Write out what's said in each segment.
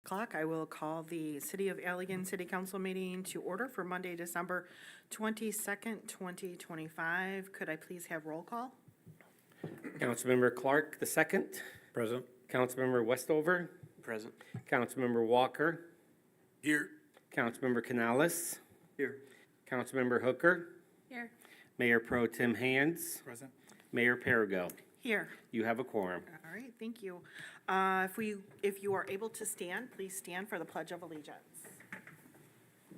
o'clock. I will call the City of Allegan City Council meeting to order for Monday, December 22nd, 2025. Could I please have roll call? Councilmember Clark, the second. Present. Councilmember Westover. Present. Councilmember Walker. Here. Councilmember Canales. Here. Councilmember Hooker. Here. Mayor Pro Tem Hands. Present. Mayor Perigo. Here. You have a quorum. All right, thank you. If you are able to stand, please stand for the Pledge of Allegiance.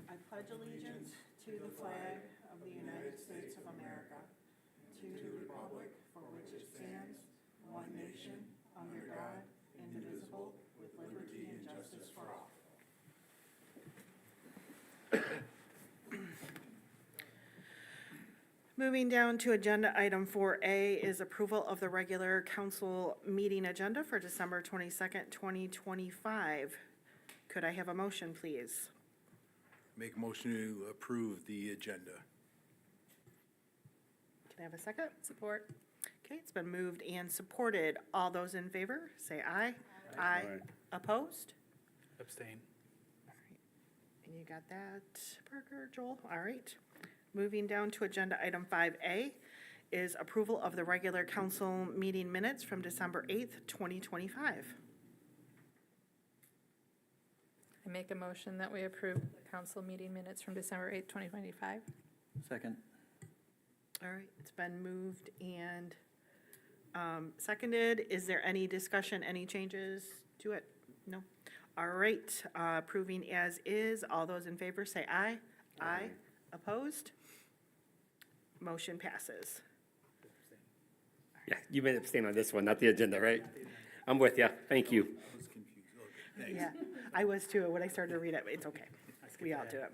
I pledge allegiance to the flag of the United States of America, to the republic for which it stands, one nation, under God, indivisible, with liberty and justice for all. Moving down to agenda item 4A is approval of the regular council meeting agenda for December 22nd, 2025. Could I have a motion, please? Make a motion to approve the agenda. Can I have a second? Support. Okay, it's been moved and supported. All those in favor, say aye. Aye. Opposed? Abstain. And you got that, Parker, Joel? All right. Moving down to agenda item 5A is approval of the regular council meeting minutes from December 8th, 2025. I make a motion that we approve the council meeting minutes from December 8th, 2025. Second. All right, it's been moved and seconded. Is there any discussion, any changes to it? No? All right, approving as is. All those in favor say aye. Aye. Opposed? Motion passes. Yeah, you may abstain on this one, not the agenda, right? I'm with you. Thank you. I was confused. Okay, thanks. Yeah, I was too. When I started to read it, it's okay. We all do it.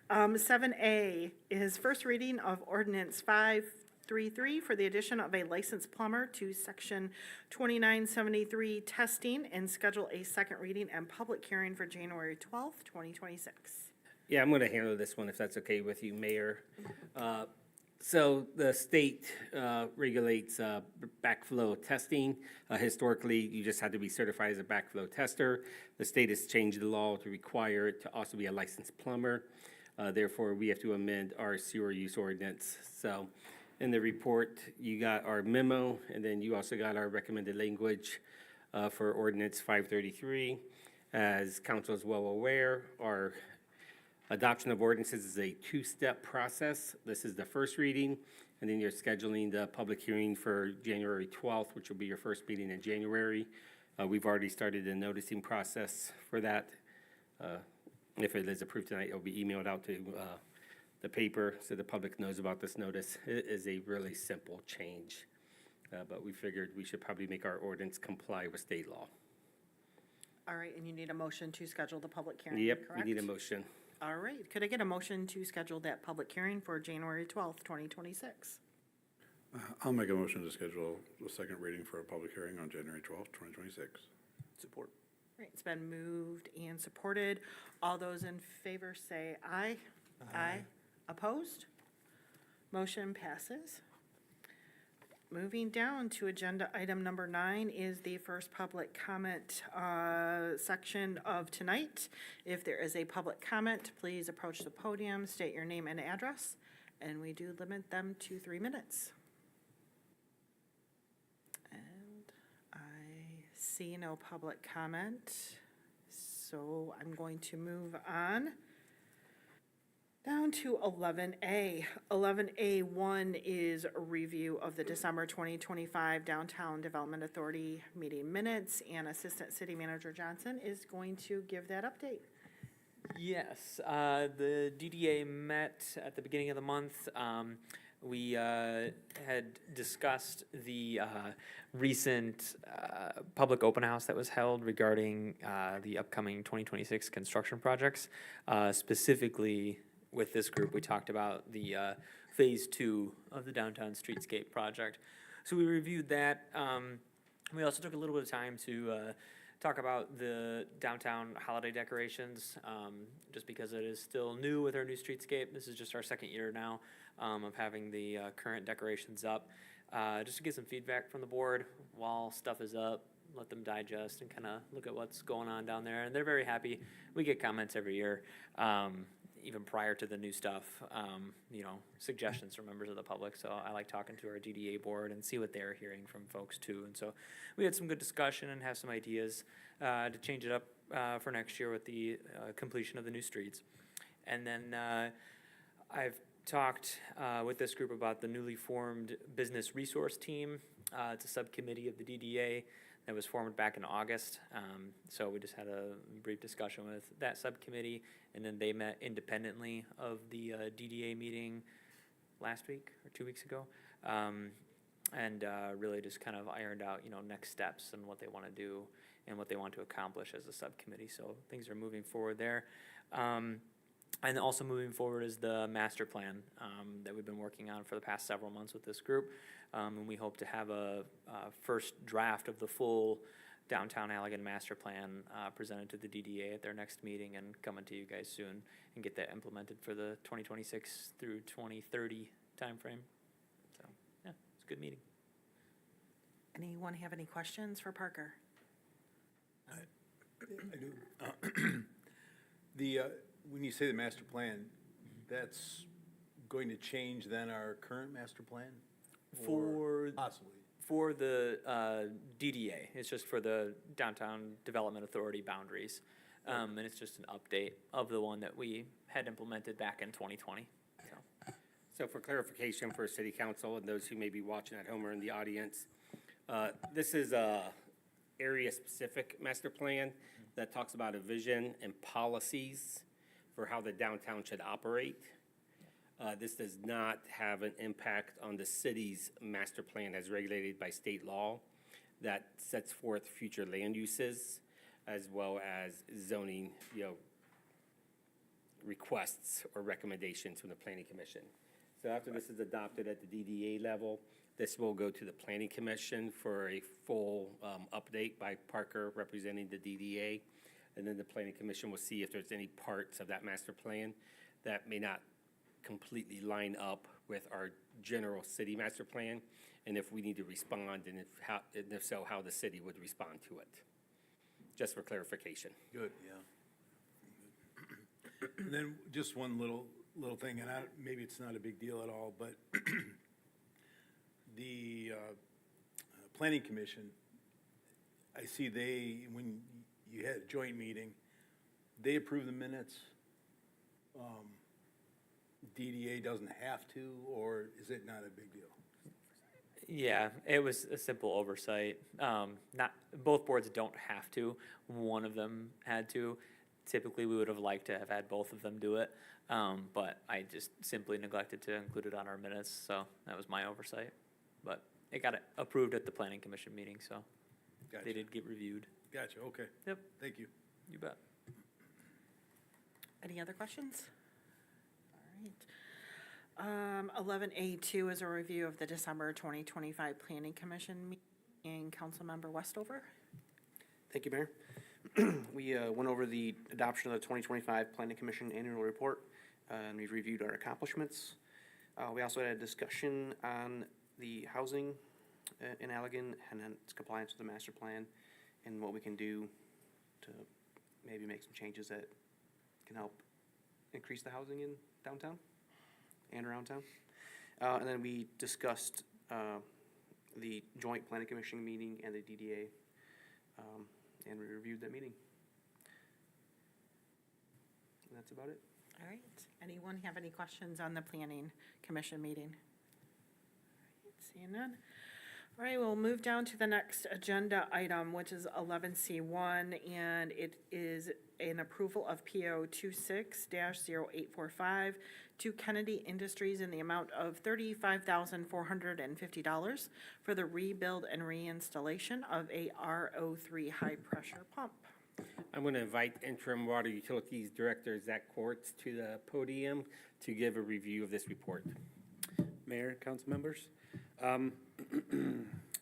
7A is first reading of Ordinance 533 for the addition of a licensed plumber to Section 2973 testing and schedule a second reading and public hearing for January 12th, 2026. Yeah, I'm going to handle this one if that's okay with you, Mayor. So the state regulates backflow testing. Historically, you just had to be certified as a backflow tester. The state has changed the law to require it to also be a licensed plumber. Therefore, we have to amend our sewer use ordinance. So in the report, you got our memo, and then you also got our recommended language for Ordinance 533. As council is well aware, our adoption of ordinances is a two-step process. This is the first reading, and then you're scheduling the public hearing for January 12th, which will be your first meeting in January. We've already started the noticing process for that. If it is approved tonight, it'll be emailed out to the paper so the public knows about this notice. It is a really simple change, but we figured we should probably make our ordinance comply with state law. All right, and you need a motion to schedule the public hearing, Yep, correct? we need a motion. All right, could I get a motion to schedule that public hearing for January 12th, 2026? I'll make a motion to schedule the second reading for a public hearing on January 12th, 2026. Support. Right, it's been moved and supported. All those in favor say aye. Aye. Opposed? Motion passes. Moving down to agenda item number 9 is the first public comment section of tonight. If there is a public comment, please approach the podium, state your name and address, and we do limit them to 3 minutes. And I see no public comment, so I'm going to move on. Down to 11A. 11A1 is a review of the December 2025 Downtown Development Authority meeting minutes, and Assistant City Manager Johnson is going to give that update. Yes, the DDA met at the beginning of the month. We had discussed the recent public open house that was held regarding the upcoming 2026 construction projects. Specifically, with this group, we talked about the phase 2 of the downtown streetscape project. So we reviewed that. We also took a little bit of time to talk about the downtown holiday decorations, just because it is still new with our new streetscape. This is just our second year now of having the current decorations up. Just to get some feedback from the board while stuff is up, let them digest and kind of look at what's going on down there. And they're very happy. We get comments every year, even prior to the new stuff, suggestions from members of the public. So I like talking to our DDA board and see what they're hearing from folks too. And so we had some good discussion and have some ideas to change it up for next year with the completion of the new streets. And then I've talked with this group about the newly formed business resource team. It's a subcommittee of the DDA that was formed back in August. So we just had a brief discussion with that subcommittee, and then they met independently of the DDA meeting last week or 2 weeks ago, and really just kind of ironed out, next steps and what they want to do and what they want to accomplish as a subcommittee. So things are moving forward there. And also moving forward is the master plan that we've been working on for the past several months with this group. And we hope to have a first draft of the full downtown Allegan master plan presented to the DDA at their next meeting and coming to you guys soon and get that implemented for the 2026 through 2030 timeframe. So, yeah, it's a good meeting. Anyone have any questions for Parker? I do. When you say the master plan, that's going to change then our current master plan? Or possibly. For the DDA, it's just for the Downtown Development Authority boundaries. And it's just an update of the one that we had implemented back in 2020. So for clarification for City Council and those who may be watching at home or in the audience, this is a area-specific master plan that talks about a vision and policies for how the downtown should operate. This does not have an impact on the city's master plan as regulated by state law that sets forth future land uses as well as zoning, requests or recommendations from the Planning Commission. So after this is adopted at the DDA level, this will go to the Planning Commission for a full update by Parker representing the DDA. And then the Planning Commission will see if there's any parts of that master plan that may not completely line up with our general city master plan, and if we need to respond, and if so, how the city would respond to it. Just for clarification. Good, yeah. And then just one little thing, and maybe it's not a big deal at all, but the Planning Commission, I see when you had a joint meeting, they approve the minutes. DDA doesn't have to, or is it not a big deal? Yeah, it was a simple oversight. Not both boards don't have to. One of them had to. Typically, we would have liked to have had both of them do it, but I just simply neglected to include it on our minutes, so that was my oversight. But it got approved at the Planning Commission meeting, so Gotcha. they did get reviewed. Gotcha, okay. Yep. Thank you. You bet. Any other questions? All right. 11A2 is a review of the December 2025 Planning Commission meeting, and Councilmember Westover. Thank you, Mayor. We went over the adoption of the 2025 Planning Commission Annual Report, and we've reviewed our accomplishments. We also had a discussion on the housing in Allegan and its compliance with the master plan and what we can do to maybe make some changes that can help increase the housing in downtown and around town. And then we discussed the joint Planning Commission meeting and the DDA, and we reviewed that meeting. And that's about it. All right. Anyone have any questions on the Planning Commission meeting? All right, seeing none. All right, we'll move down to the next agenda item, which is 11C1, and it is an approval of PO 26-0845 to Kennedy Industries in the amount of $35,450 for the rebuild and reinstallation of a RO3 high-pressure pump. I'm going to invite Interim Water Utilities Director Zach Quartz to the podium to give a review of this report. Mayor, council members.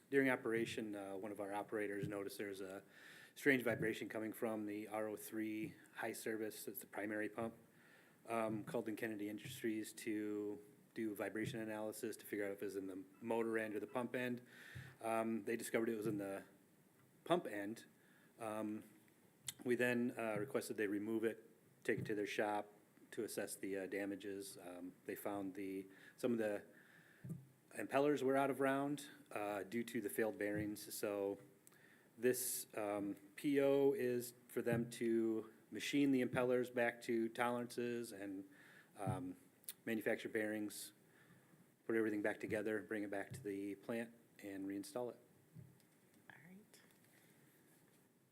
During operation, one of our operators noticed there's a strange vibration coming from the RO3 high service. It's the primary pump. Called in Kennedy Industries to do vibration analysis to figure out if it was in the motor end or the pump end. They discovered it was in the pump end. We then requested they remove it, take it to their shop to assess the damages. They found some of the impellers were out of round due to the failed bearings. So this PO is for them to machine the impellers back to tolerances and manufacture bearings, put everything back together, bring it back to the plant, and reinstall it. All right.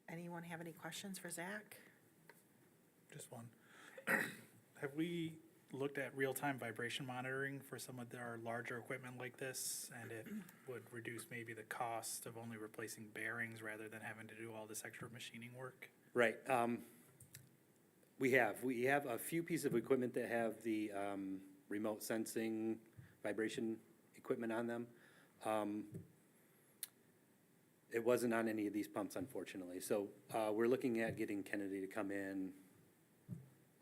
Anyone have any questions for Zach? Just one. Have we looked at real-time vibration monitoring for some of our larger equipment like this? And it would reduce maybe the cost of only replacing bearings rather than having to do all this extra machining work? Right. We have a few pieces of equipment that have the remote sensing vibration equipment on them. It wasn't on any of these pumps, unfortunately. So we're looking at getting Kennedy to come in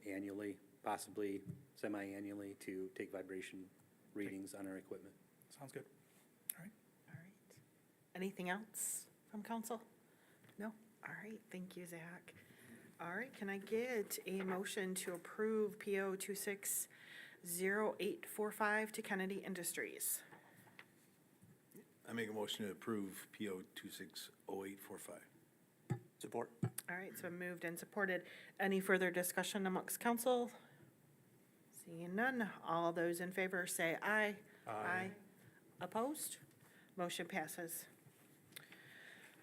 annually, possibly semi-annually, to take vibration readings on our equipment. Sounds good. All right. All right. Anything else from council? No? All right, thank you, Zach. All right, can I get a motion to approve PO 260845 to Kennedy Industries? I make a motion to approve PO 260845. Support. All right, it's been moved and supported. Any further discussion amongst council? Seeing none, all those in favor say aye. Aye. Opposed? Motion passes.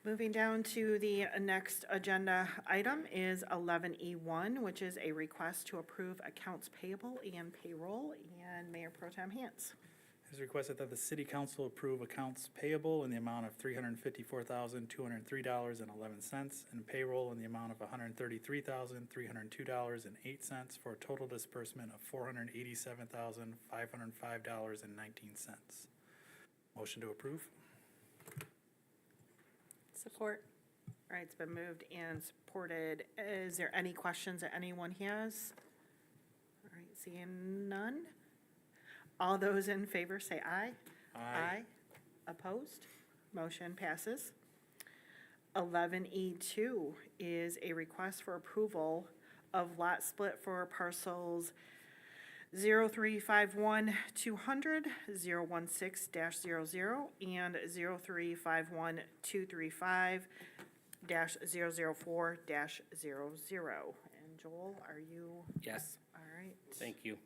Moving down to the next agenda item is 11E1, which is a request to approve accounts payable and payroll, and Mayor Pro Tem Hans. It is requested that the city council approve accounts payable in the amount of $354,203.11 and payroll in the amount of $133,302.08 for a total disbursement of $487,505.19. Motion to approve? Support. All right, it's been moved and supported. Is there any questions that anyone has? All right, seeing none. All those in favor say aye. Aye. Opposed? Motion passes. 11E2 is a request for approval of lot split for parcels 0351-200, 016-00, and 0351-235-004-00. And Joel, are you, Yes. all right? Thank you.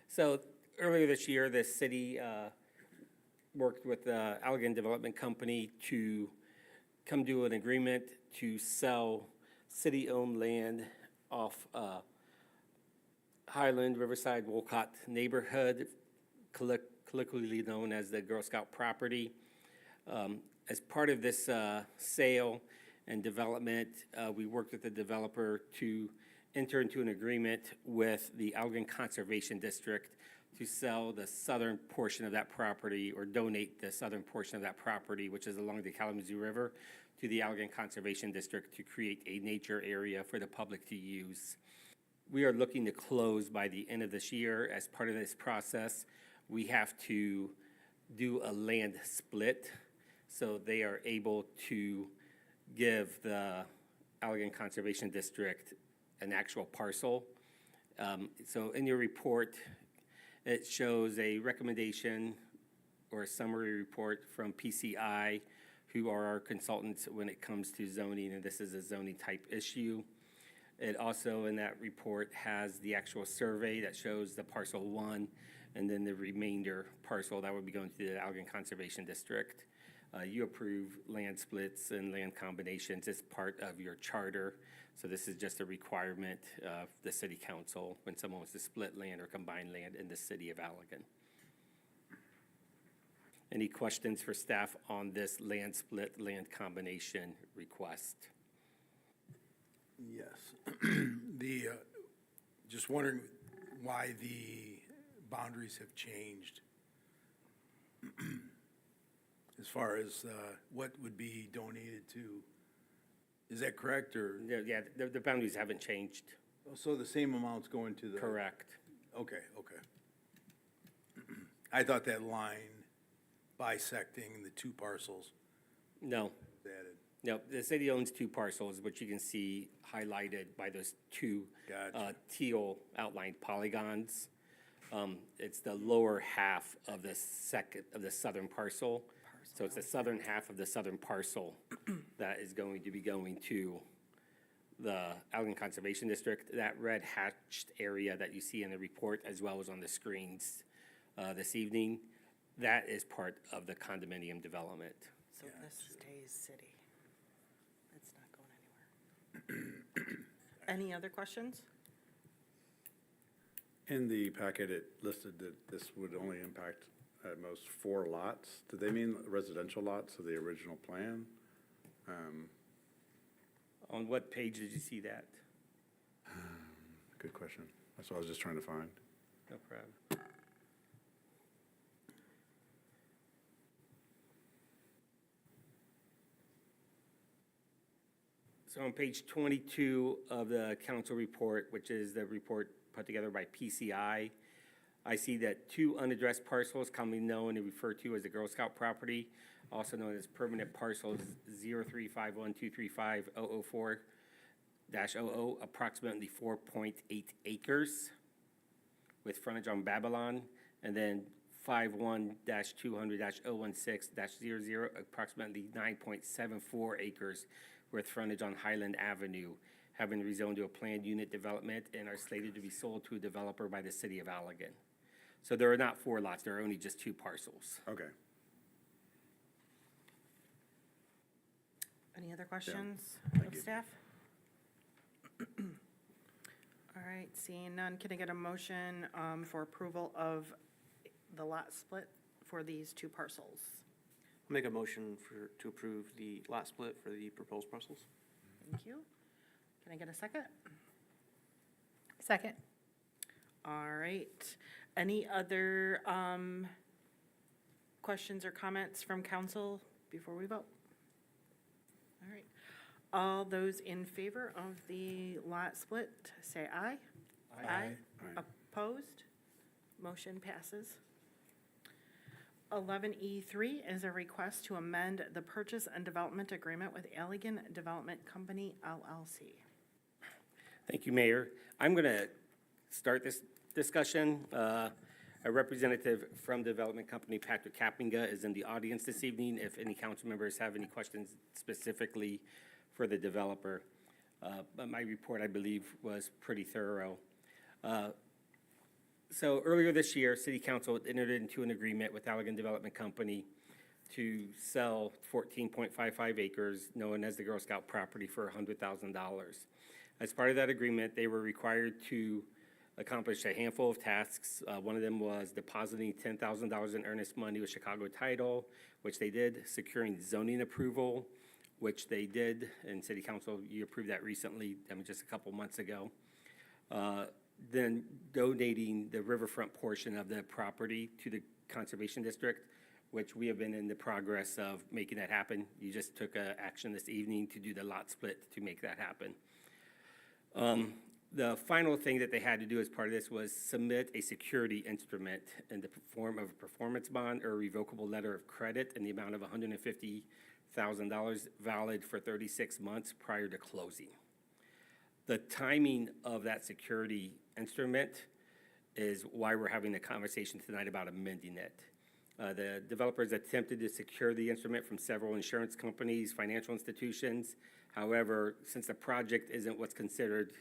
So earlier this year, the city worked with the Allegan Development Company to come to an agreement to sell city-owned land off Highland Riverside Wolcott neighborhood, colloquially known as the Girl Scout property. As part of this sale and development, we worked with the developer to enter into an agreement with the Allegan Conservation District to sell the southern portion of that property, or donate the southern portion of that property, which is along the Kalamazoo River, to the Allegan Conservation District to create a nature area for the public to use. We are looking to close by the end of this year. As part of this process, we have to do a land split, so they are able to give the Allegan Conservation District an actual parcel. So in your report, it shows a recommendation or a summary report from PCI, who are our consultants when it comes to zoning, and this is a zoning type issue. It also, in that report, has the actual survey that shows the parcel 1, and then the remainder parcel that would be going to the Allegan Conservation District. You approve land splits and land combinations as part of your charter, so this is just a requirement of the city council when someone wants to split land or combine land in the city of Allegan. Any questions for staff on this land split, land combination request? Yes. Just wondering why the boundaries have changed as far as what would be donated to. Is that correct, or? Yeah, the boundaries haven't changed. So the same amounts going to the? Correct. Okay, okay. I thought that line bisecting the two parcels No, was added. No, the city owns two parcels, which you can see highlighted by those two Gotcha. teal outlined polygons. It's the lower half of the southern parcel. So it's the southern half of the southern parcel that is going to be going to the Allegan Conservation District. That red hatched area that you see in the report as well as on the screens this evening, that is part of the condominium development. So this stays city. It's not going anywhere. Any other questions? In the packet, it listed that this would only impact at most 4 lots. Did they mean residential lots of the original plan? On what page did you see that? Good question. That's what I was just trying to find. No problem. So on page 22 of the council report, which is the report put together by PCI, I see that 2 unaddressed parcels commonly known and referred to as the Girl Scout property, also known as permanent parcels 03512350004-00, approximately 4.8 acres with frontage on Babylon, and then 51-200-016-00, approximately 9.74 acres with frontage on Highland Avenue, have been rezoned to a planned unit development and are slated to be sold to a developer by the city of Allegan. So there are not 4 lots, there are only just 2 parcels. Okay. Any other questions thank of you. staff? All right, seeing none, can I get a motion for approval of the lot split for these 2 parcels? I'll make a motion to approve the lot split for the proposed parcels. Thank you. Can I get a second? Second. All right. Any other questions or comments from council before we vote? All right. All those in favor of the lot split, say aye. Aye. Aye. Opposed? Motion passes. 11E3 is a request to amend the purchase and development agreement with Allegan Development Company, LLC. Thank you, Mayor. I'm going to start this discussion. A representative from the development company, Patrick Kappinga, is in the audience this evening if any council members have any questions specifically for the developer. But my report, I believe, was pretty thorough. So earlier this year, City Council entered into an agreement with Allegan Development Company to sell 14.55 acres, known as the Girl Scout property, for $100,000. As part of that agreement, they were required to accomplish a handful of tasks. One of them was depositing $10,000 in earnest money with Chicago Title, which they did, securing zoning approval, which they did, and City Council, you approved that recently, just a couple months ago. Then donating the riverfront portion of the property to the Conservation District, which we have been in the progress of making that happen. You just took action this evening to do the lot split to make that happen. The final thing that they had to do as part of this was submit a security instrument in the form of a performance bond or a revocable letter of credit in the amount of $150,000 valid for 36 months prior to closing. The timing of that security instrument is why we're having a conversation tonight about amending it. The developers attempted to secure the instrument from several insurance companies, financial institutions. However, since the project isn't what's considered,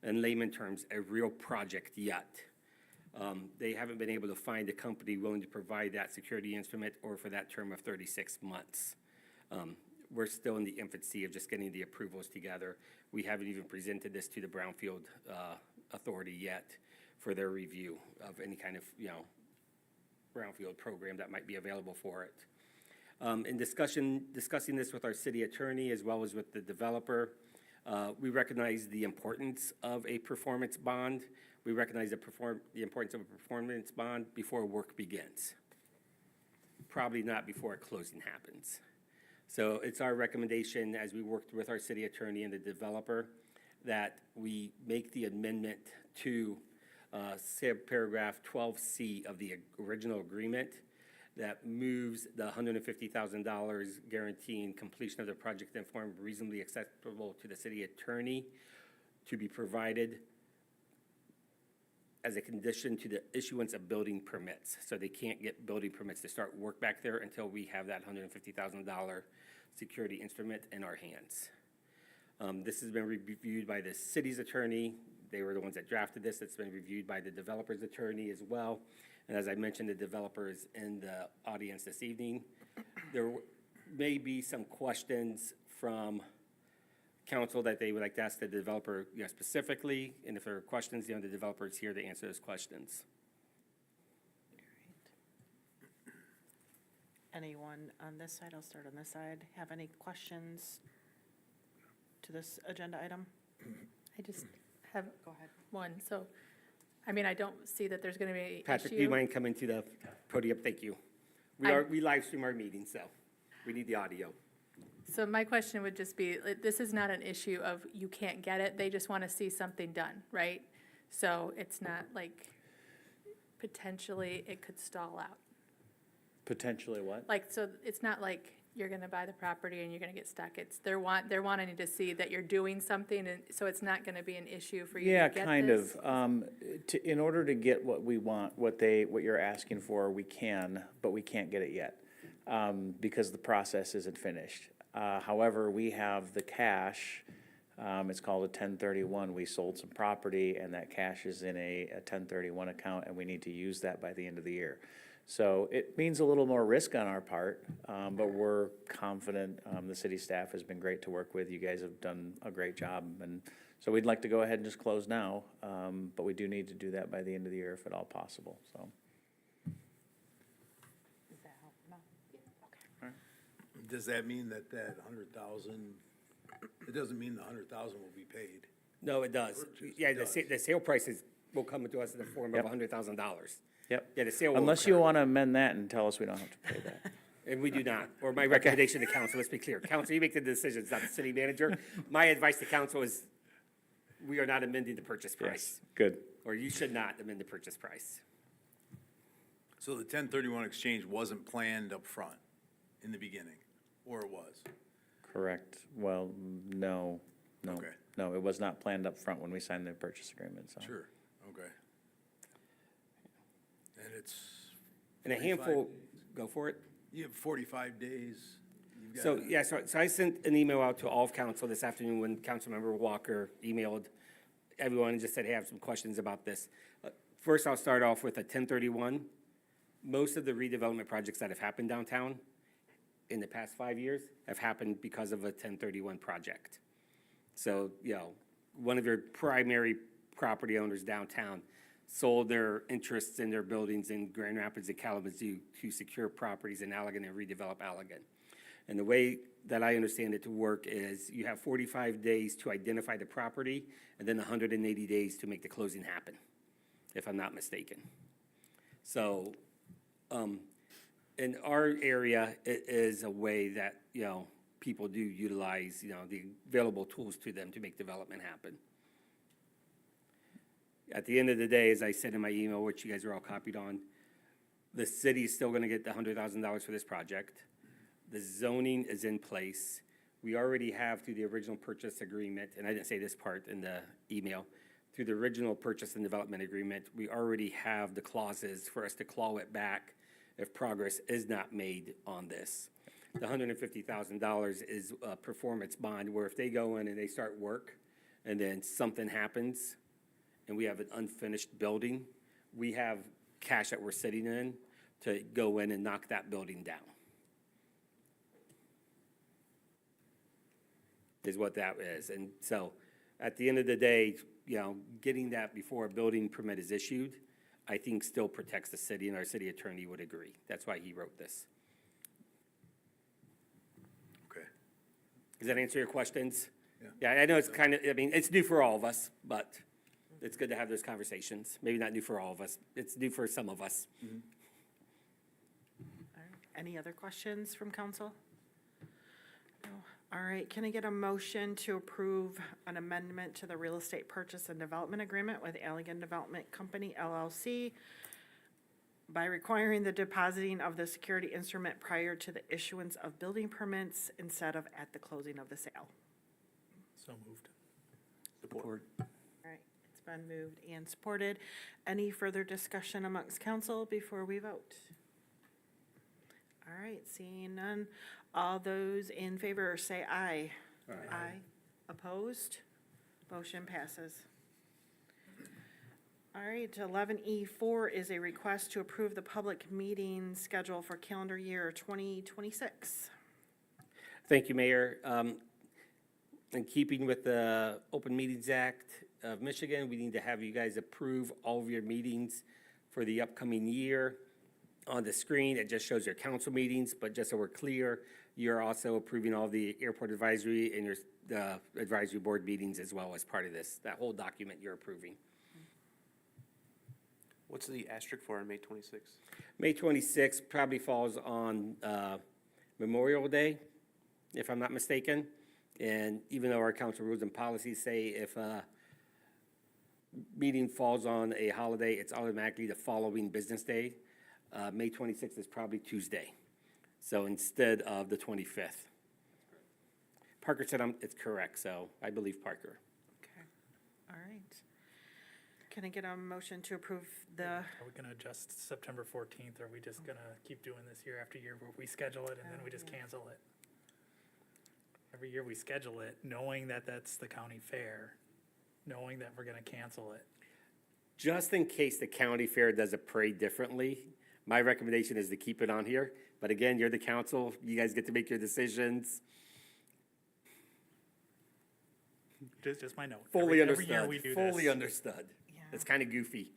in layman terms, a real project yet, they haven't been able to find a company willing to provide that security instrument or for that term of 36 months. We're still in the infancy of just getting the approvals together. We haven't even presented this to the Brownfield Authority yet for their review of any kind of, Brownfield program that might be available for it. In discussing this with our city attorney as well as with the developer, we recognize the importance of a performance bond. We recognize the importance of a performance bond before work begins. Probably not before closing happens. So it's our recommendation, as we worked with our city attorney and the developer, that we make the amendment to paragraph 12C of the original agreement that moves the $150,000 guaranteeing completion of the project in form reasonably acceptable to the city attorney to be provided as a condition to the issuance of building permits. So they can't get building permits to start work back there until we have that $150,000 security instrument in our hands. This has been reviewed by the city's attorney. They were the ones that drafted this. It's been reviewed by the developer's attorney as well. And as I mentioned, the developer is in the audience this evening. There may be some questions from council that they would like to ask the developer, specifically. And if there are questions, the developer is here to answer those questions. Anyone on this side, I'll start on this side, have any questions to this agenda item? I just have Go ahead. one, so, I mean, I don't see that there's gonna be an issue. Patrick, do you mind coming to the podium? Thank you. We live stream our meetings, so we need the audio. So my question would just be, this is not an issue of you can't get it, they just wanna see something done, right? So it's not like potentially it could stall out. Potentially what? Like, so it's not like you're gonna buy the property and you're gonna get stuck. It's, they're wanting to see that you're doing something, and so it's not gonna be an issue for you to Yeah, get kind this. of. In order to get what we want, what you're asking for, we can, but we can't get it yet, because the process isn't finished. However, we have the cash, it's called a 1031. We sold some property, and that cash is in a 1031 account, and we need to use that by the end of the year. So it means a little more risk on our part, but we're confident. The city staff has been great to work with. You guys have done a great job. And so we'd like to go ahead and just close now, but we do need to do that by the end of the year if at all possible, so. Does that help? No? Okay. Does that mean that 100,000, it doesn't mean the 100,000 will be paid? No, it does. Yeah, the sale prices will come to us in the form of Yep. $100,000. Yep. Yeah, the sale will Unless you occur. want to amend that and tell us we don't have to pay that. And we do not, or my recommendation to council, let's be clear, council, you make the decisions, not the city manager. My advice to council is, we are not amending the purchase price, Good. or you should not amend the purchase price. So the 1031 exchange wasn't planned up front in the beginning, or it was? Correct. Well, no. Okay. No, it was not planned up front when we signed the purchase agreement, so. Sure, okay. And it's. And a 45 handful, days. go for it. You have 45 days. You've So, got- yeah, so I sent an email out to all of council this afternoon when Councilmember Walker emailed everyone and just said, hey, I have some questions about this. First, I'll start off with a 1031. Most of the redevelopment projects that have happened downtown in the past 5 years have happened because of a 1031 project. So, one of your primary property owners downtown sold their interests in their buildings in Grand Rapids and Kalamazoo to secure properties in Allegan and redevelop Allegan. And the way that I understand it to work is you have 45 days to identify the property and then 180 days to make the closing happen, if I'm not mistaken. So, in our area, it is a way that, people do utilize, the available tools to them to make development happen. At the end of the day, as I said in my email, which you guys are all copied on, the city is still gonna get the $100,000 for this project. The zoning is in place. We already have through the original purchase agreement, and I didn't say this part in the email, through the original purchase and development agreement, we already have the clauses for us to claw it back if progress is not made on this. The $150,000 is a performance bond where if they go in and they start work and then something happens and we have an unfinished building, we have cash that we're sitting in to go in and knock that building down. Is what that is. And so at the end of the day, getting that before a building permit is issued, I think still protects the city, and our city attorney would agree. That's why he wrote this. Okay. Does that answer your questions? Yeah. Yeah, I know it's it's new for all of us, but it's good to have those conversations. Maybe not new for all of us. It's new for some of us. All right. Any other questions from council? No. All right, can I get a motion to approve an amendment to the real estate purchase and development agreement with Allegan Development Company LLC by requiring the depositing of the security instrument prior to the issuance of building permits instead of at the closing of the sale. So moved. Support. All right, it's been moved and supported. Any further discussion amongst council before we vote? All right, seeing none. All those in favor say aye. Aye. Opposed? Motion passes. All right, 11E4 is a request to approve the public meeting schedule for calendar year 2026. Thank you, Mayor. In keeping with the Open Meetings Act of Michigan, we need to have you guys approve all of your meetings for the upcoming year. On the screen, it just shows your council meetings, but just so we're clear, you're also approving all the airport advisory and your advisory board meetings as well as part of this. That whole document you're approving. What's the asterisk for on May 26th? May 26th probably falls on Memorial Day, if I'm not mistaken. And even though our council rules and policies say if a meeting falls on a holiday, it's automatically the following business day. May 26th is probably Tuesday, so instead of the 25th. Parker said it's correct, so I believe Parker. Okay, all right. Can I get a motion to approve the, Are we gonna adjust September 14th, or are we just gonna keep doing this year after year where we schedule it and then we just cancel it? Every year we schedule it, knowing that that's the county fair, knowing that we're gonna cancel it. Just in case the county fair does a parade differently, my recommendation is to keep it on here. But again, you're the council, you guys get to make your decisions. Just my note. Fully Every year understood, we do fully this. understood. Yeah. It's kind of goofy.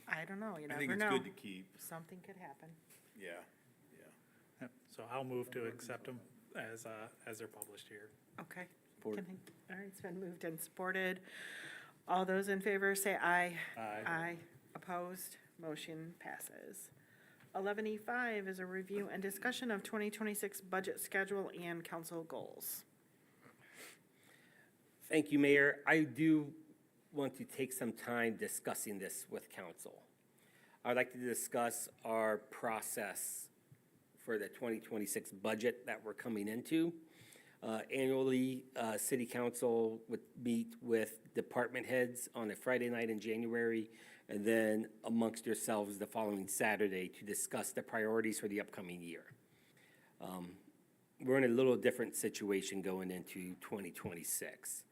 I don't know, you I think never it's know. good to keep, Something could happen. yeah, yeah. Yep, so I'll move to accept them as they're published here. Okay. Support. Can I- All right, it's been moved and supported. All those in favor say aye. Aye. Aye. Opposed? Motion passes. 11E5 is a review and discussion of 2026 budget schedule and council goals. Thank you, Mayor. I do want to take some time discussing this with council. I'd like to discuss our process for the 2026 budget that we're coming into. Annually, city council would meet with department heads on a Friday night in January, and then amongst yourselves the following Saturday to discuss the priorities for the upcoming year. We're in a little different situation going into 2026.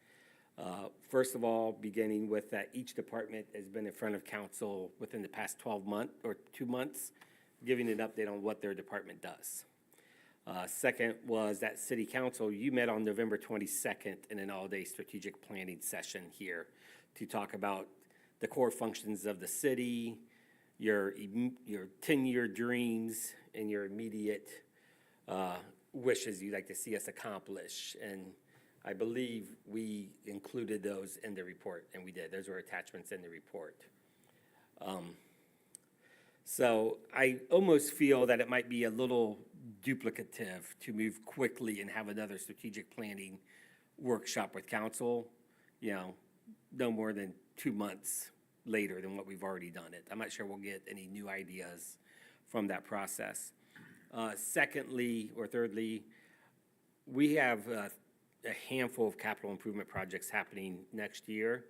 First of all, beginning with that each department has been in front of council within the past 12 months or 2 months, giving an update on what their department does. Second was that city council, you met on November 22nd in an all-day strategic planning session here to talk about the core functions of the city, your 10-year dreams, and your immediate wishes you'd like to see us accomplish. And I believe we included those in the report, and we did. Those were attachments in the report. So I almost feel that it might be a little duplicative to move quickly and have another strategic planning workshop with council, no more than 2 months later than what we've already done it. I'm not sure we'll get any new ideas from that process. Secondly, or thirdly, we have a handful of capital improvement projects happening next year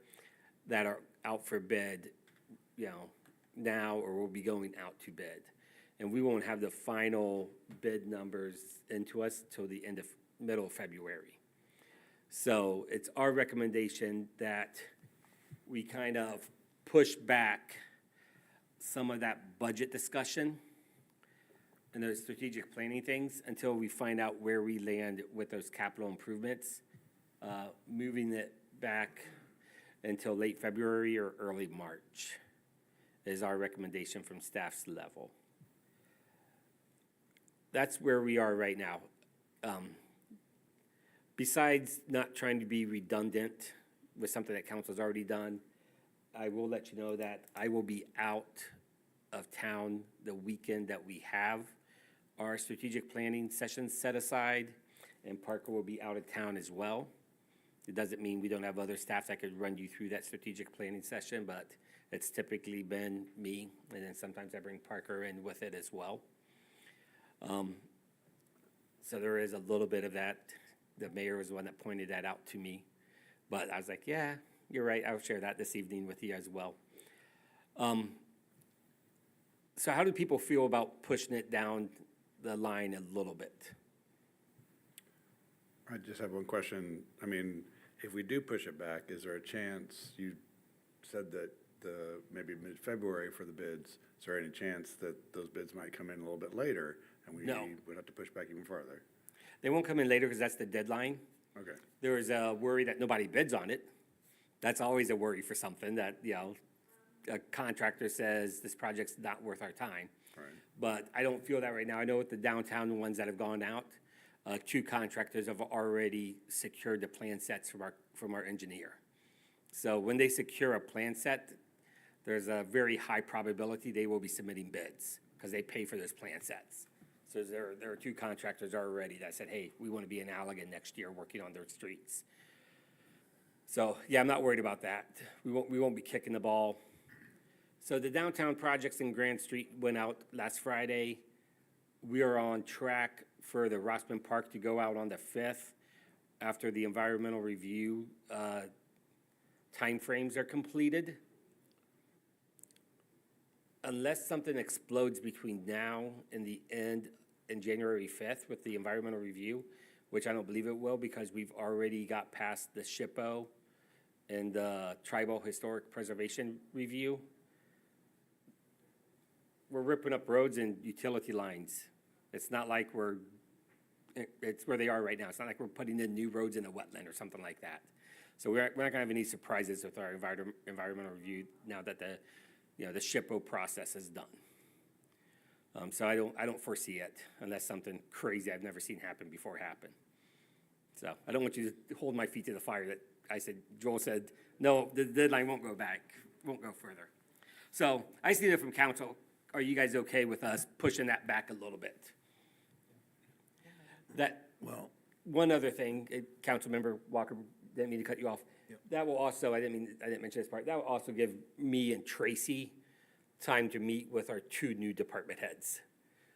that are out for bid, now or will be going out to bid. And we won't have the final bid numbers into us till the middle of February. So it's our recommendation that we kind of push back some of that budget discussion and those strategic planning things until we find out where we land with those capital improvements, moving it back until late February or early March is our recommendation from staff's level. That's where we are right now. Besides not trying to be redundant with something that council's already done, I will let you know that I will be out of town the weekend that we have our strategic planning sessions set aside, and Parker will be out of town as well. It doesn't mean we don't have other staff that could run you through that strategic planning session, but it's typically been me, and then sometimes I bring Parker in with it as well. So there is a little bit of that. The mayor was the one that pointed that out to me. But I was like, yeah, you're right. I'll share that this evening with you as well. So how do people feel about pushing it down the line a little bit? I just have one question. I mean, if we do push it back, is there a chance, you said that maybe mid-February for the bids, is there any chance that those bids might come in a little bit later and we No. would have to push back even farther? They won't come in later because that's the deadline. Okay. There is a worry that nobody bids on it. That's always a worry for something that, a contractor says this project's not worth our time. Right. But I don't feel that right now. I know with the downtown ones that have gone out, 2 contractors have already secured the plan sets from our engineer. So when they secure a plan set, there's a very high probability they will be submitting bids because they pay for those plan sets. So there are 2 contractors already that said, hey, we want to be in Allegan next year working on their streets. So, yeah, I'm not worried about that. We won't be kicking the ball. So the downtown projects in Grand Street went out last Friday. We are on track for the Rossman Park to go out on the 5th after the environmental review timeframes are completed. Unless something explodes between now and the end in January 5th with the environmental review, which I don't believe it will because we've already got past the SHPO and the Tribal Historic Preservation Review. We're ripping up roads and utility lines. It's not like it's where they are right now. It's not like we're putting in new roads in a wetland or something like that. So we're not gonna have any surprises with our environmental review now that the SHPO process is done. So I don't foresee it unless something crazy I've never seen happen before happen. So I don't want you to hold my feet to the fire that Joel said, no, the deadline won't go back, won't go further. So I see that from council. Are you guys okay with us pushing that back a little bit? One other thing, Councilmember Walker, didn't mean to cut you off. That will also, I didn't mention this part, that will also give me and Tracy time to meet with our 2 new department heads.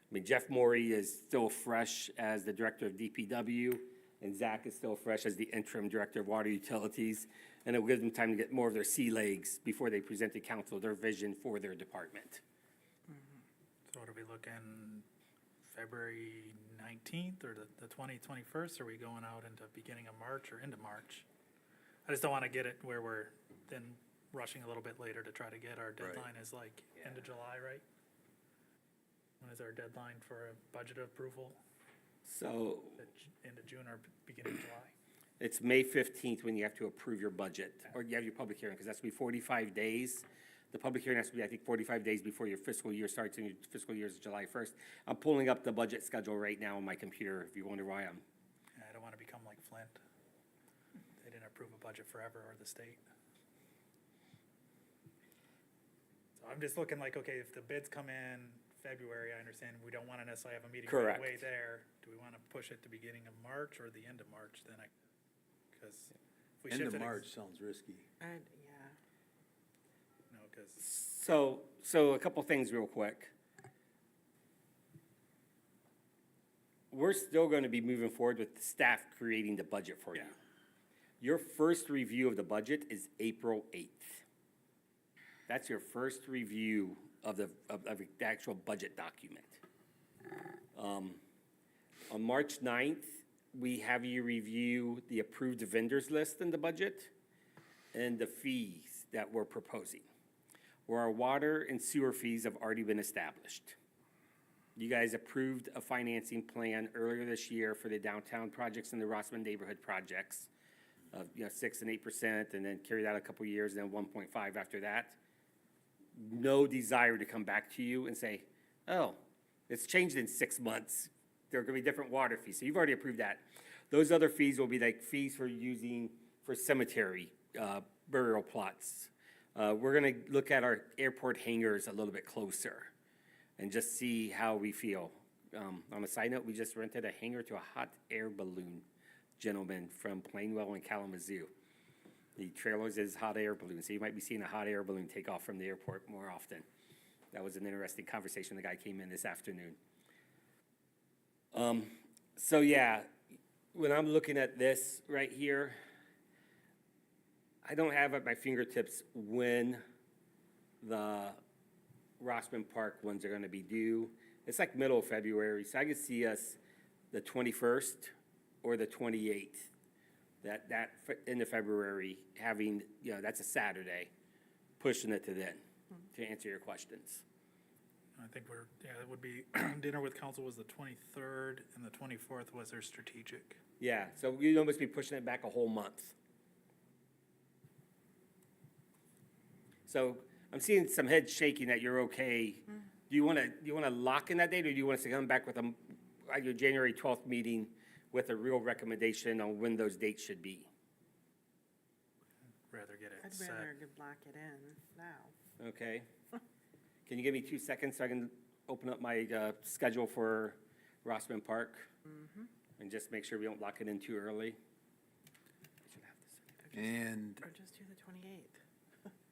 I mean, Jeff Morey is still fresh as the director of DPW, and Zach is still fresh as the interim director of water utilities, and it will give them time to get more of their sea legs before they present to council their vision for their department. So what are we looking, February 19th or the 21st? Are we going out into beginning of March or into March? I just don't want to get it where we're then rushing a little bit later to try to get our deadline is like end of July, right? When is our deadline for a budget approval? So End of June or beginning of July? it's May 15th when you have to approve your budget, or you have your public hearing, because that's to be 45 days. The public hearing has to be, I think, 45 days before your fiscal year starts, and your fiscal year is July 1st. I'm pulling up the budget schedule right now on my computer, if you wonder why I'm. I don't want to become like Flint. They didn't approve a budget forever, or the state. So I'm just looking like, okay, if the bids come in February, I understand we don't want to necessarily have a meeting right Correct. away there. Do we want to push it to beginning of March or the end of March then? Because if we End shift of it. March sounds risky. No, because, So a couple things real quick. We're still going to be moving forward with staff creating the budget for you. Your first review of the budget is April 8th. That's your first review of the actual budget document. On March 9th, we have you review the approved vendors list in the budget and the fees that we're proposing, where our water and sewer fees have already been established. You guys approved a financing plan earlier this year for the downtown projects and the Rossman neighborhood projects of 6% and 8%, and then carried out a couple years, and then 1.5 after that. No desire to come back to you and say, oh, it's changed in 6 months. There are going to be different water fees. So you've already approved that. Those other fees will be like fees for cemetery burial plots. We're going to look at our airport hangars a little bit closer and just see how we feel. On a side note, we just rented a hangar to a hot air balloon gentleman from Plainwell and Kalamazoo. The trailers is hot air balloon, so you might be seeing a hot air balloon take off from the airport more often. That was an interesting conversation. The guy came in this afternoon. So yeah, when I'm looking at this right here, I don't have at my fingertips when the Rossman Park ones are gonna be due. It's like middle of February, so I could see us the 21st or the 28th. Into February, having, that's a Saturday, pushing it to then, to answer your questions. I think it would be, dinner with council was the 23rd, and the 24th was their strategic. Yeah, so you'd almost be pushing it back a whole month. So I'm seeing some heads shaking that you're okay. Do you wanna lock in that date, or do you want us to come back with at your January 12th meeting with a real recommendation on when those dates should be? Rather get it I'd set. rather lock it in now. Okay. Can you give me 2 seconds so I can open up my schedule for Rossman Park? And just make sure we don't lock it in too early? And Or just do the 28th.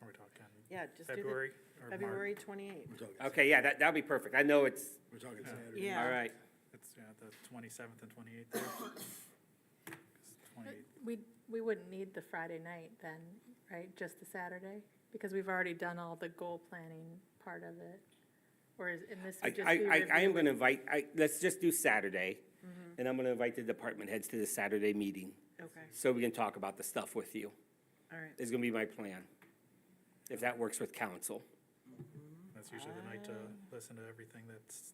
Are we talking Yeah, just do February the or March? February 28th. Okay, yeah, that'll be perfect. I know it's, we're talking Saturday. Yeah. all right. It's, the 27th and 28th there. 'Cause 28th We wouldn't need the Friday night then, right, just the Saturday? Because we've already done all the goal planning part of it. Or is, and this would just be I am review? gonna invite, let's just do Saturday, and I'm gonna invite the department heads to the Saturday meeting, Okay, so we can talk about the stuff with you. all right. Is gonna be my plan, if that works with council. That's usually the night to listen to everything that's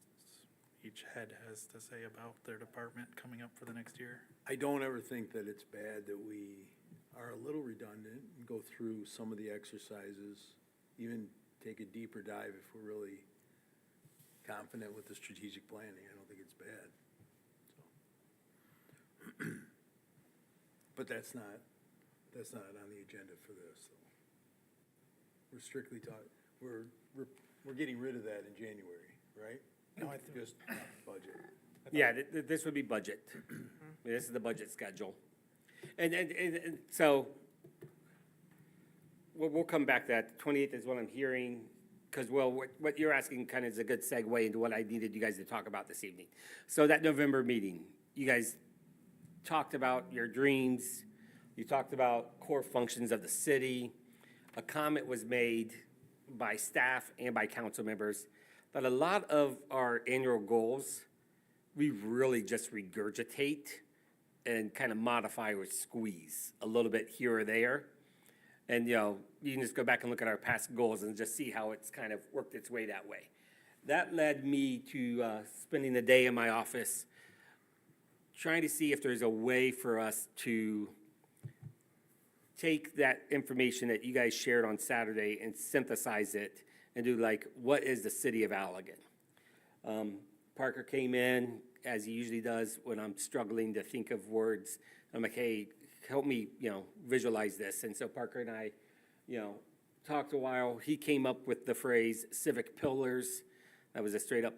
each head has to say about their department coming up for the next year. I don't ever think that it's bad that we are a little redundant and go through some of the exercises, even take a deeper dive if we're really confident with the strategic planning. I don't think it's bad. So. But that's not on the agenda for this. So. We're strictly talking, we're getting rid of that in January, right? No, I think Just budget. Yeah, this would be budget. This is the budget schedule. And so, we'll come back to that. 28th is what I'm hearing, because, well, what you're asking kind of is a good segue into what I needed you guys to talk about this evening. So that November meeting, you guys talked about your dreams, you talked about core functions of the city. A comment was made by staff and by council members that a lot of our annual goals, we really just regurgitate and kind of modify or squeeze a little bit here or there. And, you can just go back and look at our past goals and just see how it's kind of worked its way that way. That led me to spending the day in my office trying to see if there's a way for us to take that information that you guys shared on Saturday and synthesize it and do like, what is the city of Allegan? Parker came in, as he usually does when I'm struggling to think of words. I'm like, hey, help me, visualize this. And so Parker and I, talked a while. He came up with the phrase civic pillars. That was a straight up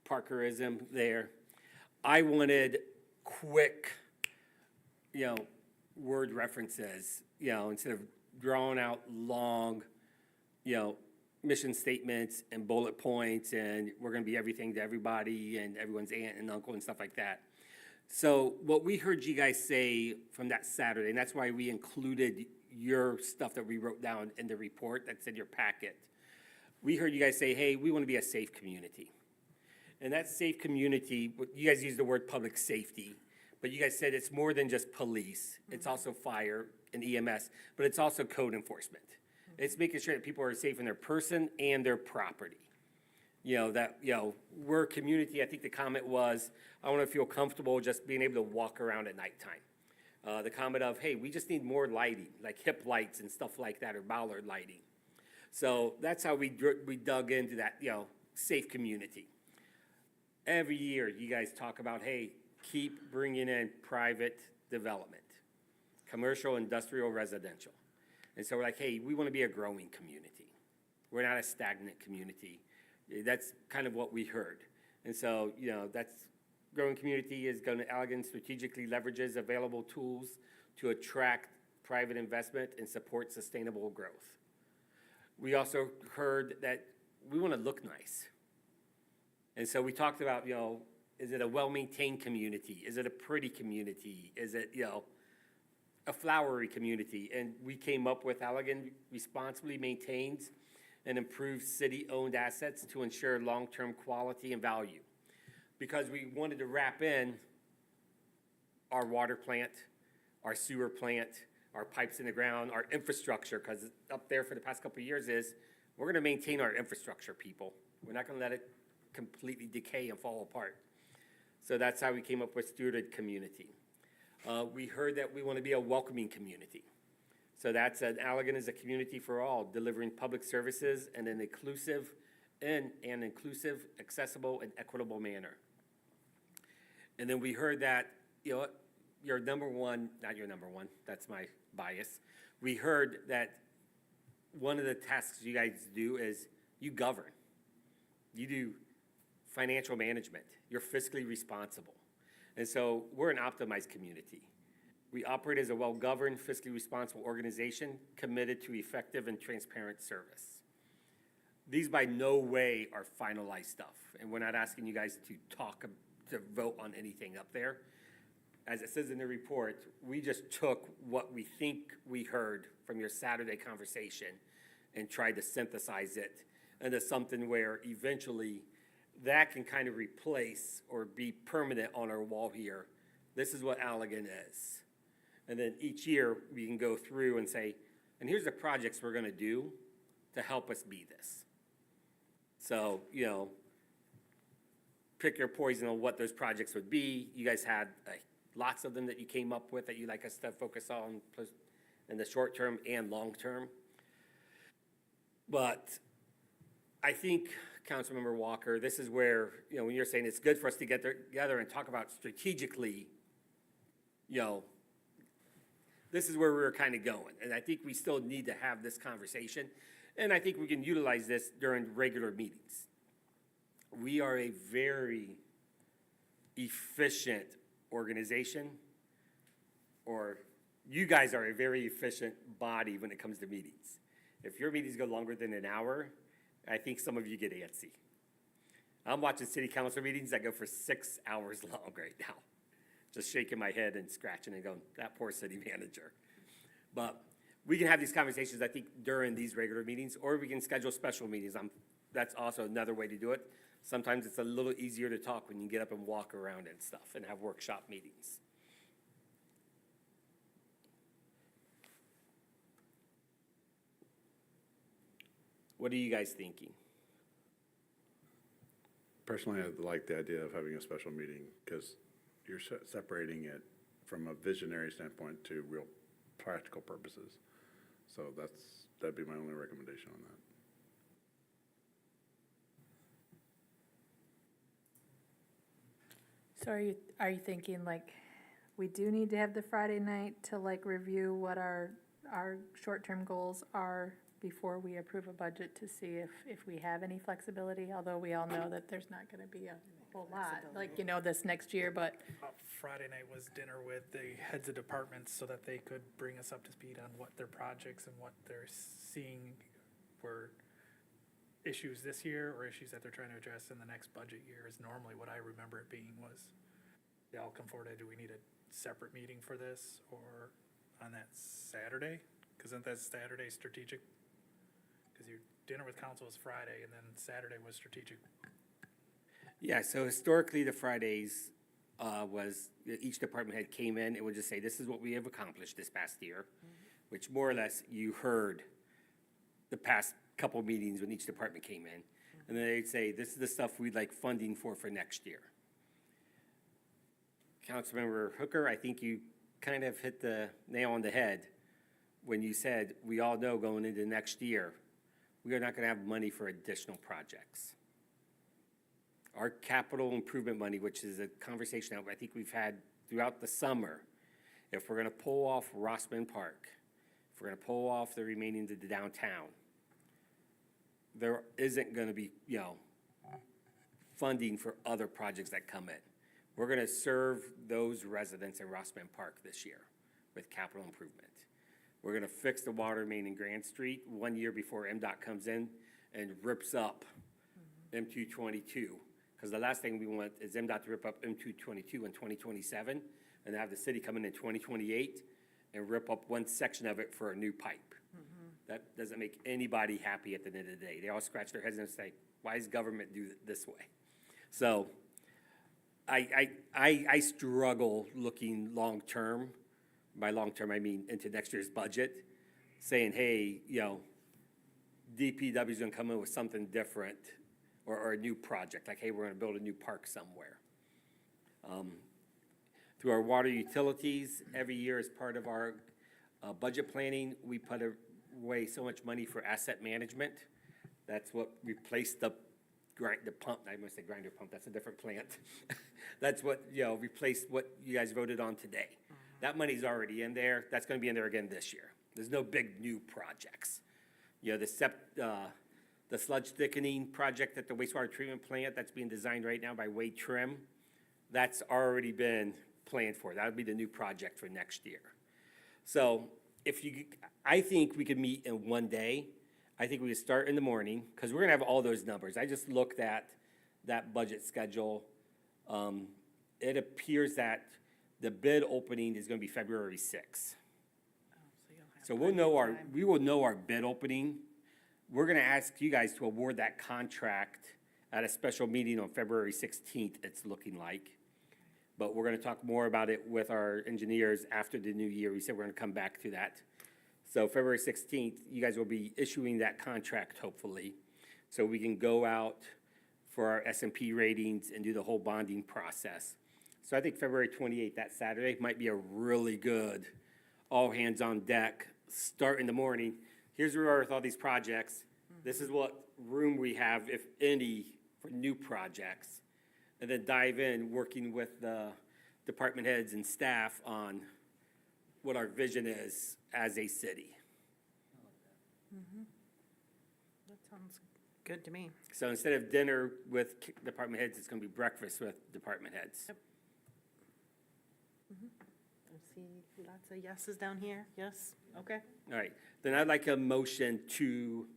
Parkerism there. I wanted quick, word references, instead of drawing out long, mission statements and bullet points, and we're gonna be everything to everybody and everyone's aunt and uncle and stuff like that. So what we heard you guys say from that Saturday, and that's why we included your stuff that we wrote down in the report that's in your packet. We heard you guys say, hey, we wanna be a safe community. And that safe community, you guys used the word public safety, but you guys said it's more than just police. It's also fire and EMS, but it's also code enforcement. It's making sure that people are safe in their person and their property. We're a community, I think the comment was, I want to feel comfortable just being able to walk around at nighttime. The comment of, hey, we just need more lighting, like hip lights and stuff like that, or bollard lighting. So that's how we dug into that, safe community. Every year, you guys talk about, hey, keep bringing in private development, commercial, industrial, residential. And so we're like, hey, we want to be a growing community. We're not a stagnant community. That's kind of what we heard. And so, that's growing community is going to, Allegan strategically leverages available tools to attract private investment and support sustainable growth. We also heard that we want to look nice. And so we talked about, is it a well-maintained community? Is it a pretty community? Is it, a flowery community? And we came up with Allegan responsibly maintains and improves city-owned assets to ensure long-term quality and value. Because we wanted to wrap in our water plant, our sewer plant, our pipes in the ground, our infrastructure, because up there for the past couple of years is, we're going to maintain our infrastructure, people. We're not going to let it completely decay and fall apart. So that's how we came up with stewarded community. We heard that we want to be a welcoming community. So that's Allegan is a community for all, delivering public services in an inclusive, accessible, and equitable manner. And then we heard that, your number one, not your number one, that's my bias. We heard that one of the tasks you guys do is you govern. You do financial management. You're fiscally responsible. And so we're an optimized community. We operate as a well-governed, fiscally responsible organization committed to effective and transparent service. These by no way are finalized stuff, and we're not asking you guys to vote on anything up there. As it says in the report, we just took what we think we heard from your Saturday conversation and tried to synthesize it into something where eventually that can kind of replace or be permanent on our wall here. This is what Allegan is. And then each year we can go through and say, and here's the projects we're going to do to help us be this. So, pick your poison on what those projects would be. You guys had lots of them that you came up with that you'd like us to focus on in the short term and long term. But I think, Councilmember Walker, this is where, when you're saying it's good for us to get together and talk about strategically, this is where we're kind of going. And I think we still need to have this conversation. And I think we can utilize this during regular meetings. We are a very efficient organization, or you guys are a very efficient body when it comes to meetings. If your meetings go longer than an hour, I think some of you get antsy. I'm watching city council meetings that go for 6 hours long right now. Just shaking my head and scratching and going, that poor city manager. But we can have these conversations, I think, during these regular meetings, or we can schedule special meetings. That's also another way to do it. Sometimes it's a little easier to talk when you get up and walk around and stuff and have workshop meetings. What are you guys thinking? Personally, I like the idea of having a special meeting because you're separating it from a visionary standpoint to real practical purposes. So that'd be my only recommendation on that. So are you thinking we do need to have the Friday night to review what our short-term goals are before we approve a budget to see if we have any flexibility, although we all know that there's not gonna be a whole lot, this next year, but Friday night was dinner with the heads of departments so that they could bring us up to speed on what their projects and what they're seeing were issues this year or issues that they're trying to address in the next budget year is normally what I remember it being was. They all come forward, do we need a separate meeting for this or on that Saturday? Because isn't that Saturday strategic? Because your dinner with council was Friday and then Saturday was strategic. Yeah, so historically, the Fridays was each department head came in and would just say, this is what we have accomplished this past year, which more or less you heard the past couple meetings when each department came in. And then they'd say, this is the stuff we'd like funding for next year. Councilmember Hooker, I think you kind of hit the nail on the head when you said, we all know going into next year, we are not going to have money for additional projects. Our capital improvement money, which is a conversation that I think we've had throughout the summer, if we're going to pull off Rossman Park, if we're going to pull off the remaining of the downtown, there isn't going to be, funding for other projects that come in. We're gonna serve those residents in Rossman Park this year with capital improvement. We're gonna fix the water main in Grand Street 1 year before MDOT comes in and rips up M222. Because the last thing we want is MDOT to rip up M222 in 2027 and have the city come in 2028 and rip up one section of it for a new pipe. That doesn't make anybody happy at the end of the day. They all scratch their heads and say, why does government do it this way? So I struggle looking long-term. By long-term, I mean into next year's budget, saying, hey, DPW's gonna come in with something different or a new project, like, hey, we're gonna build a new park somewhere. Through our water utilities, every year as part of our budget planning, we put away so much money for asset management. That's what replaced the pump, I must say grinder pump, that's a different plant. That's what, replaced what you guys voted on today. That money's already in there. That's gonna be in there again this year. There's no big new projects. The sludge thickening project at the wastewater treatment plant that's being designed right now by Wade Trim, that's already been planned for. That would be the new project for next year. So I think we could meet in one day. I think we could start in the morning, because we're gonna have all those numbers. I just looked at that budget schedule. It appears that the bid opening is gonna be February 6th. So we will know our bid opening. We're gonna ask you guys to award that contract at a special meeting on February 16th, it's looking like. But we're gonna talk more about it with our engineers after the new year. We said we're gonna come back to that. So February 16th, you guys will be issuing that contract, hopefully, so we can go out for our S&P ratings and do the whole bonding process. So I think February 28th, that Saturday, might be a really good all hands on deck, start in the morning. Here's where we are with all these projects. This is what room we have, if any, for new projects. And then dive in, working with the department heads and staff on what our vision is as a city. That sounds good to me. So instead of dinner with department heads, it's gonna be breakfast with department heads. Yep. I see lots of yeses down here. Yes, okay. All right, then I'd like a motion to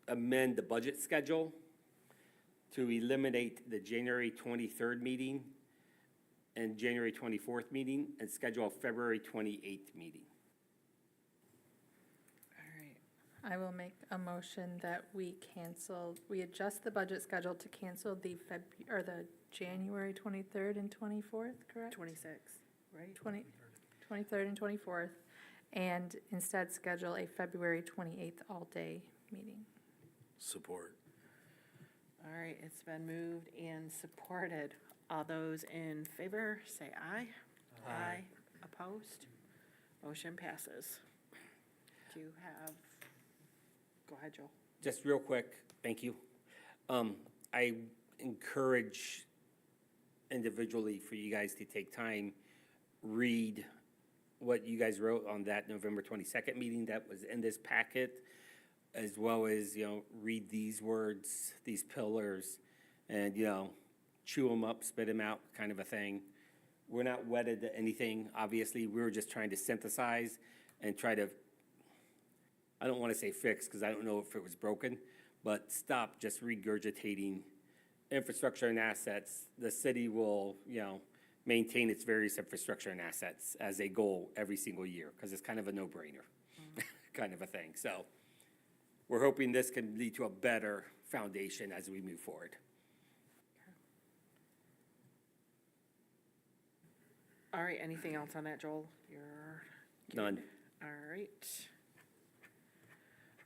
amend the budget schedule to eliminate the January 23rd meeting and January 24th meeting and schedule a February 28th meeting. All right. I will make a motion that we adjust the budget schedule to cancel the January 23rd and 24th, correct? 26, right? 23rd and 24th, and instead schedule a February 28th all-day meeting. Support. All right, it's been moved and supported. All those in favor, say aye. Aye. Opposed? Motion passes. Do you have, go ahead, Joel. Just real quick, thank you. I encourage individually for you guys to take time, read what you guys wrote on that November 22nd meeting that was in this packet, as well as, read these words, these pillars, and, chew them up, spit them out, kind of a thing. We're not wedded to anything, obviously. We were just trying to synthesize and try to, I don't want to say fix, because I don't know if it was broken, but stop just regurgitating infrastructure and assets. The city will, maintain its various infrastructure and assets as a goal every single year, because it's kind of a no-brainer, kind of a thing. So we're hoping this can lead to a better foundation as we move forward. All right, anything else on that, Joel? None. All right.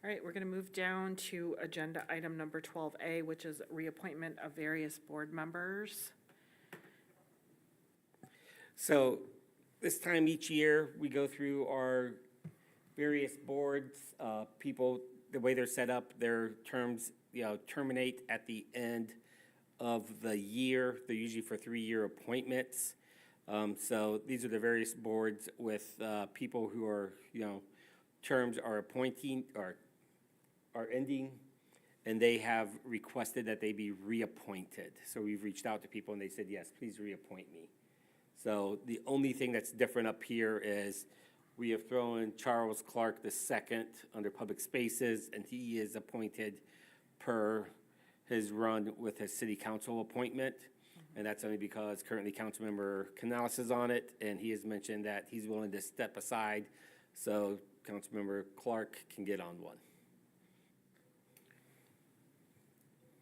All right, we're gonna move down to agenda item number 12A, which is reappointment of various board members. So this time each year, we go through our various boards, people, the way they're set up, their terms, terminate at the end of the year. They're usually for 3-year appointments. So these are the various boards with people who are, terms are appointing or are ending. and they have requested that they be reappointed. So we've reached out to people, and they said, yes, please reappoint me. So the only thing that's different up here is we have thrown Charles Clark II under Public Spaces, and he is appointed per his run with his city council appointment. And that's only because currently Councilmember Canales is on it, and he has mentioned that he's willing to step aside so Councilmember Clark can get on one.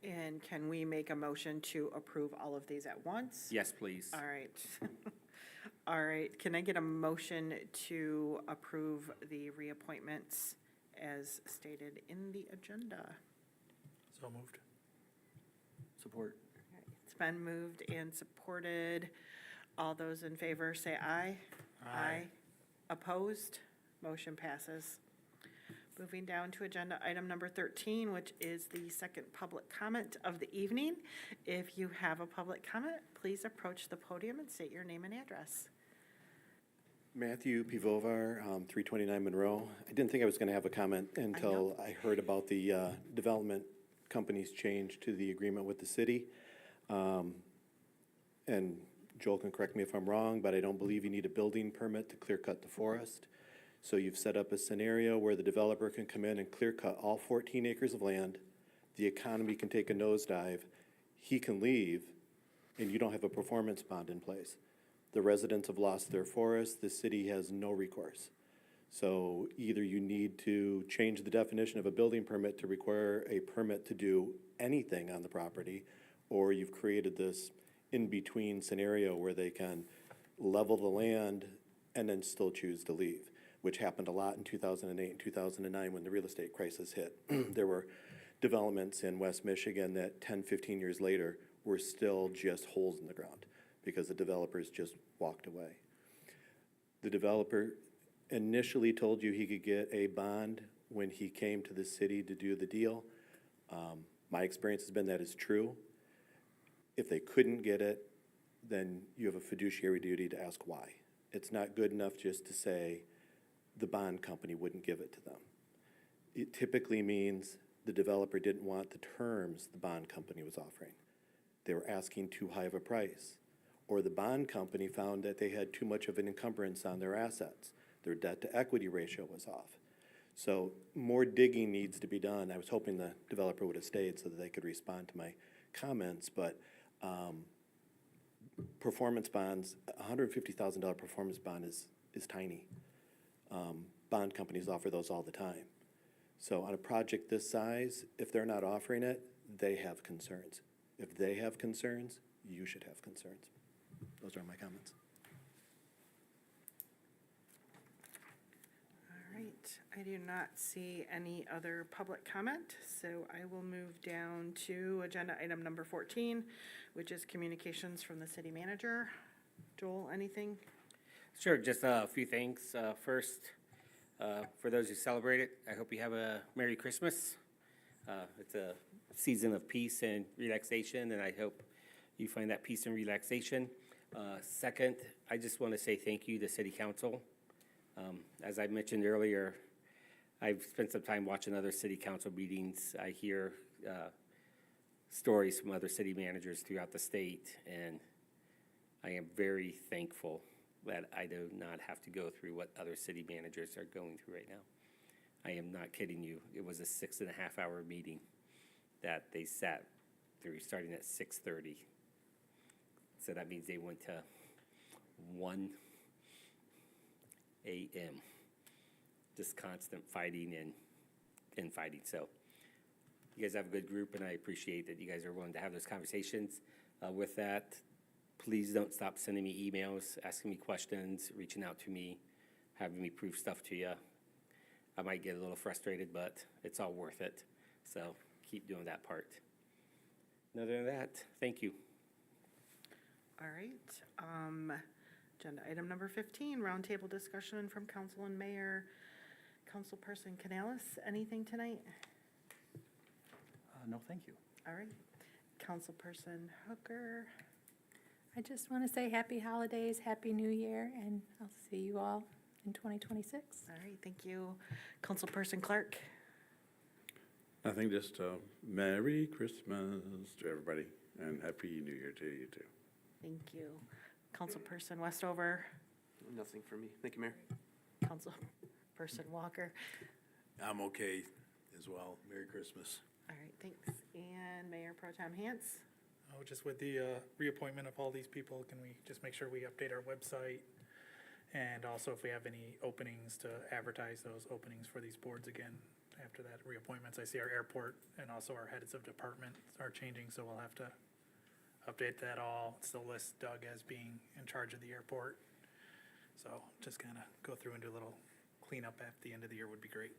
And can we make a motion to approve all of these at once? Yes, please. All right. All right, can I get a motion to approve the reappointments as stated in the agenda? So moved. Support. It's been moved and supported. All those in favor say aye. Aye. Opposed? Motion passes. Moving down to agenda item number 13, which is the second public comment of the evening. If you have a public comment, please approach the podium and state your name and address. Matthew Pivovar, 329 Monroe. I didn't think I was going to have a comment until I heard about the development company's change to the agreement with the city. And Joel can correct me if I'm wrong, but I don't believe you need a building permit to clear cut the forest. So you've set up a scenario where the developer can come in and clear cut all 14 acres of land. The economy can take a nosedive. He can leave, and you don't have a performance bond in place. The residents have lost their forest. The city has no recourse. So either you need to change the definition of a building permit to require a permit to do anything on the property, or you've created this in-between scenario where they can level the land and then still choose to leave, which happened a lot in 2008 and 2009 when the real estate crisis hit. There were developments in West Michigan that 10, 15 years later were still just holes in the ground because the developers just walked away. The developer initially told you he could get a bond when he came to the city to do the deal. My experience has been that is true. If they couldn't get it, then you have a fiduciary duty to ask why. It's not good enough just to say the bond company wouldn't give it to them. It typically means the developer didn't want the terms the bond company was offering. They were asking too high of a price. Or the bond company found that they had too much of an encumbrance on their assets. Their debt to equity ratio was off. So more digging needs to be done. I was hoping the developer would have stayed so that they could respond to my comments, but performance bonds, $150,000 performance bond is tiny. Bond companies offer those all the time. So on a project this size, if they're not offering it, they have concerns. If they have concerns, you should have concerns. Those are my comments. All right, I do not see any other public comment, so I will move down to agenda item number 14, which is communications from the city manager. Joel, anything? Sure, just a few things. First, for those who celebrate it, I hope you have a Merry Christmas. It's a season of peace and relaxation, and I hope you find that peace and relaxation. Second, I just want to say thank you to City Council. As I mentioned earlier, I've spent some time watching other city council meetings. I hear stories from other city managers throughout the state, and I am very thankful that I do not have to go through what other city managers are going through right now. I am not kidding you. It was a 6.5-hour meeting that they sat through, starting at 6:30. So that means they went to 1 a.m. Just constant fighting and fighting. So you guys have a good group, and I appreciate that you guys are willing to have those conversations. With that, please don't stop sending me emails, asking me questions, reaching out to me, having me prove stuff to you. I might get a little frustrated, but it's all worth it. So keep doing that part. Other than that, thank you. All right. Agenda item number 15, roundtable discussion from council and mayor. Councilperson Canales, anything tonight? No, thank you. All right. Councilperson Hooker. I just want to say happy holidays, happy new year, and I'll see you all in 2026. All right, thank you. Councilperson Clark. Nothing, just Merry Christmas to everybody and Happy New Year to you too. Thank you. Councilperson Westover, Nothing for me. Thank you, Mayor. Councilperson Walker. I'm okay as well. Merry Christmas. All right, thanks. And Mayor Pro Tem Hance? Oh, just with the reappointment of all these people, can we just make sure we update our website? And also if we have any openings to advertise those openings for these boards again after that reappointments. I see our airport and also our heads of department are changing, so we'll have to update that all. Still list Doug as being in charge of the airport. So just kind of go through and do a little cleanup at the end of the year would be great.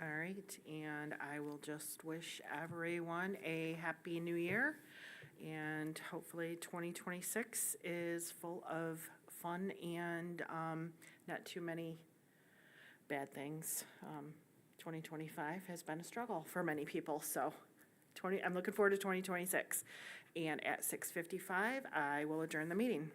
All right, and I will just wish everyone a happy new year. And hopefully 2026 is full of fun and not too many bad things. 2025 has been a struggle for many people, so I'm looking forward to 2026. And at 6:55, I will adjourn the meeting.